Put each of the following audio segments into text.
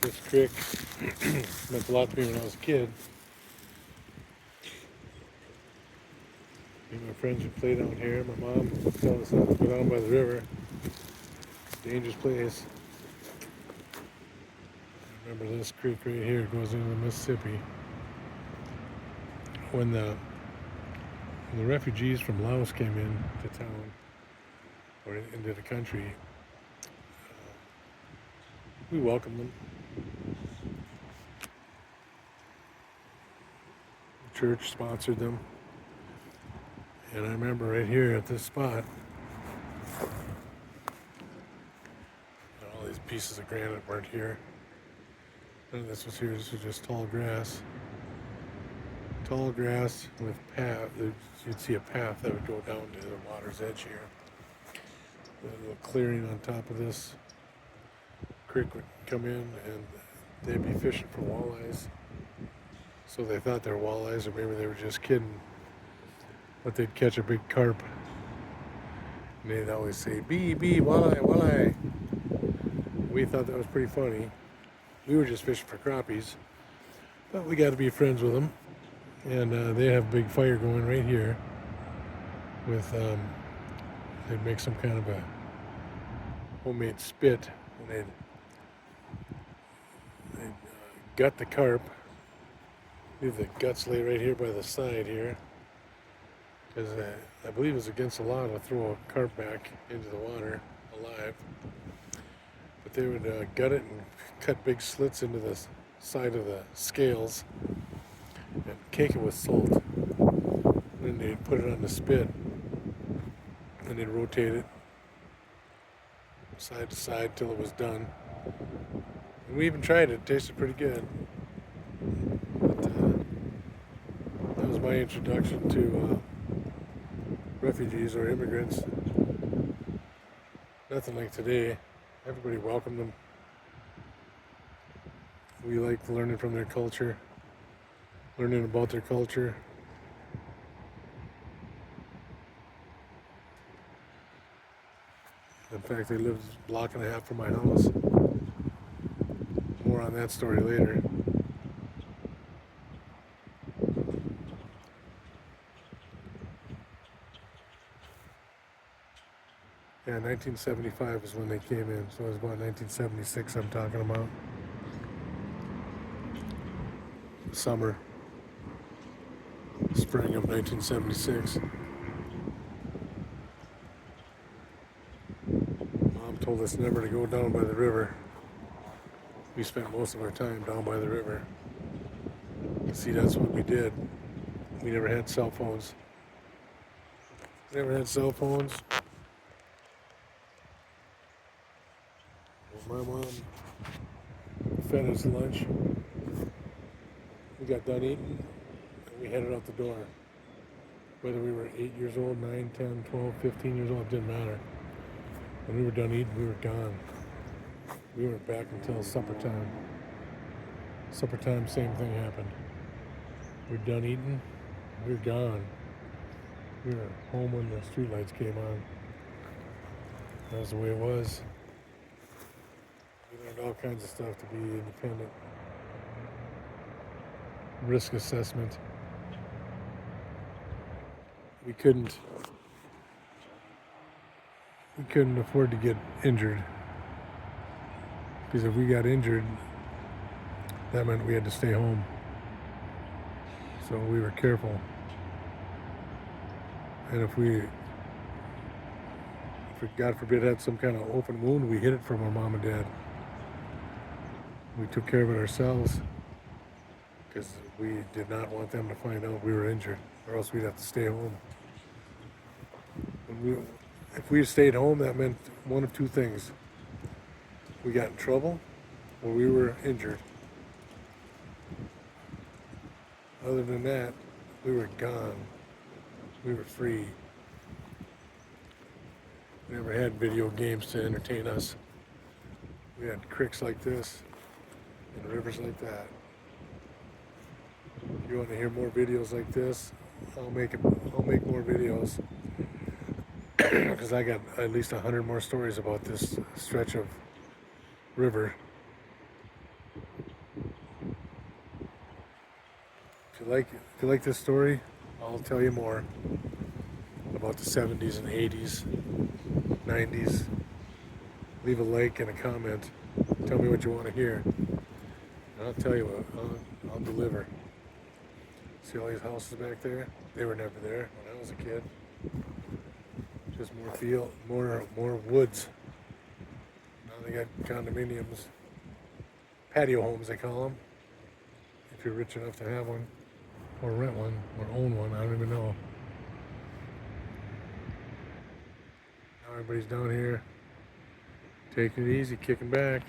This creek meant a lot to me when I was a kid. Me and my friends would play down here. My mom would tell us not to go down by the river. Dangerous place. I remember this creek right here goes into the Mississippi. When the refugees from Laos came in to town, or into the country, we welcomed them. The church sponsored them. And I remember right here at this spot, all these pieces of granite weren't here. None of this was here. This was just tall grass. Tall grass with path. You'd see a path that would go down to the water's edge here. A little clearing on top of this creek would come in, and they'd be fishing for walleyes. So they thought they were walleyes, or maybe they were just kidding. But they'd catch a big carp. And they'd always say, "Bee, walleye, walleye." We thought that was pretty funny. We were just fishing for crappies. But we got to be friends with them. And they have a big fire going right here. With, they'd make some kind of a homemade spit. And they'd gut the carp. Leave the guts lay right here by the side here. Because I believe it's against the law to throw a carp back into the water alive. But they would gut it and cut big slits into the side of the scales and cake it with salt. And then they'd put it on the spit and they'd rotate it side to side till it was done. And we even tried it. It tasted pretty good. But that was my introduction to refugees or immigrants. Nothing like today. Everybody welcomed them. We like learning from their culture, learning about their culture. In fact, they lived a block and a half from my house. More on that story later. Yeah, 1975 is when they came in, so it was about 1976 I'm talking about. Summer, spring of 1976. Mom told us never to go down by the river. We spent most of our time down by the river. See, that's what we did. We never had cell phones. Never had cell phones. My mom fed us lunch. We got done eating, and we headed out the door. Whether we were 8 years old, 9, 10, 12, 15 years old, it didn't matter. When we were done eating, we were gone. We weren't back until supper time. Supper time, same thing happened. We were done eating, we were gone. We were home when the streetlights came on. That was the way it was. We learned all kinds of stuff to be independent. Risk assessment. We couldn't afford to get injured. Because if we got injured, that meant we had to stay home. So we were careful. And if we, God forbid, had some kind of open wound, we hid it from our mom and dad. We took care of it ourselves because we did not want them to find out we were injured, or else we'd have to stay home. If we stayed home, that meant one of two things. We got in trouble, or we were injured. Other than that, we were gone. We were free. We never had video games to entertain us. We had creeks like this and rivers like that. If you want to hear more videos like this, I'll make more videos. because I got at least 100 more stories about this stretch of river. If you like this story, I'll tell you more about the 70s and 80s, 90s. Leave a like and a comment. Tell me what you want to hear. And I'll tell you what, I'll deliver. See all these houses back there? They were never there when I was a kid. Just more field, more woods. Now they got condominiums, patio homes they call them. If you're rich enough to have one, or rent one, or own one, I don't even know. Now everybody's down here, taking it easy, kicking back.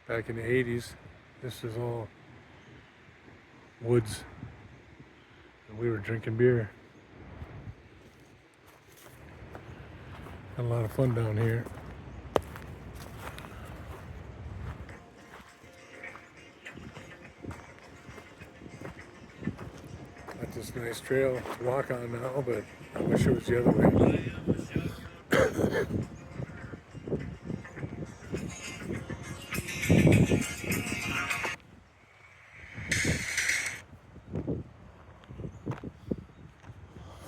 Back in the 80s, this is all woods, and we were drinking beer. Had a lot of fun down here. Got this nice trail to walk on now, but I wish it was the other way.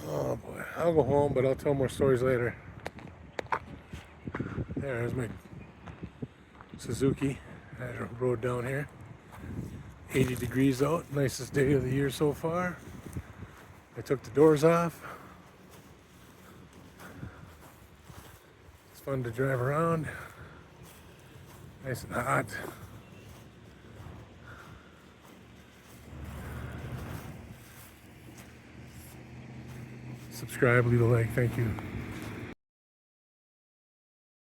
Oh boy, I'll go home, but I'll tell more stories later. There's my Suzuki. I rode down here. 80 degrees out, nicest day of the year so far. I took the doors off. It's fun to drive around. Nice and hot. Subscribe, leave a like, thank you.